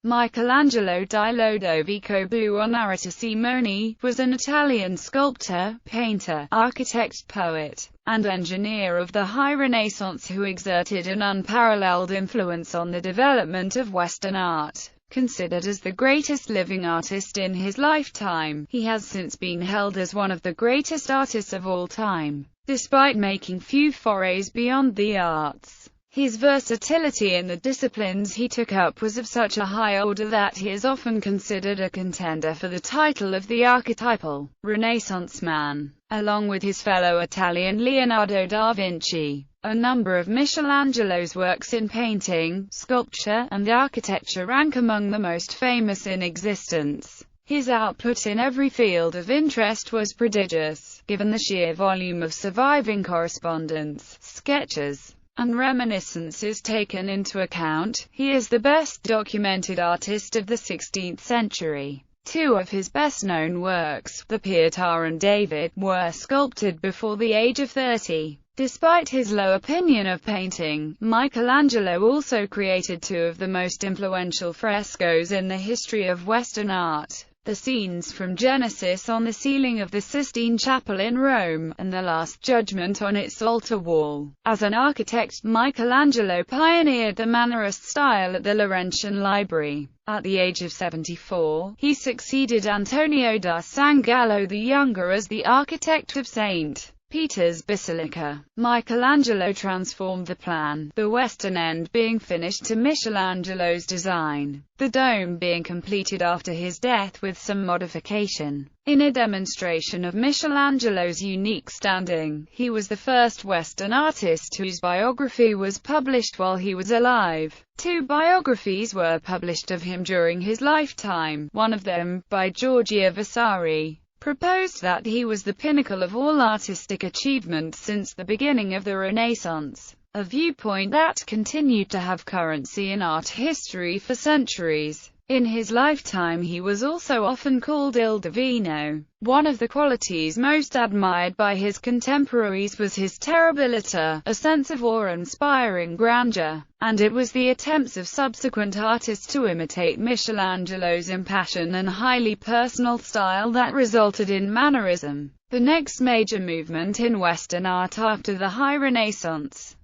Michelangelo di Lodovico Buonarrota Simoni was an Italian sculptor, painter, architect, poet, and engineer of the High Renaissance who exerted an unparalleled influence on the development of Western art. Considered as the greatest living artist in his lifetime, he has since been held as one of the greatest artists of all time, despite making few forays beyond the arts. His versatility in the disciplines he took up was of such a high order that he is often considered a contender for the title of the archetypal Renaissance man, along with his fellow Italian Leonardo da Vinci. A number of Michelangelo's works in painting, sculpture, and architecture rank among the most famous in existence. His output in every field of interest was prodigious, given the sheer volume of surviving correspondence, sketches, and reminiscences taken into account. He is the best documented artist of the 16th century. Two of his best-known works, the Pietà and David, were sculpted before the age of 30. Despite his low opinion of painting, Michelangelo also created two of the most influential frescoes in the history of Western art: the scenes from Genesis on the ceiling of the Sistine Chapel in Rome, and the Last Judgment on its altar wall. As an architect, Michelangelo pioneered the Mannerist style at the Laurentian Library. At the age of 74, he succeeded Antonio da San Gallo the Younger as the architect of St. Peter's Basilica. Michelangelo transformed the plan, the western end being finished to Michelangelo's design, the dome being completed after his death with some modification. In a demonstration of Michelangelo's unique standing, he was the first Western artist whose biography was published while he was alive. Two biographies were published of him during his lifetime. One of them, by Giorgio Vasari, proposed that he was the pinnacle of all artistic achievement since the beginning of the Renaissance, a viewpoint that continued to have currency in art history for centuries. In his lifetime he was also often called Il Divino. One of the qualities most admired by his contemporaries was his terribilità, a sense of awe-inspiring grandeur, and it was the attempts of subsequent artists to imitate Michelangelo's impassioned and highly personal style that resulted in Mannerism, the next major movement in Western art after the High Renaissance.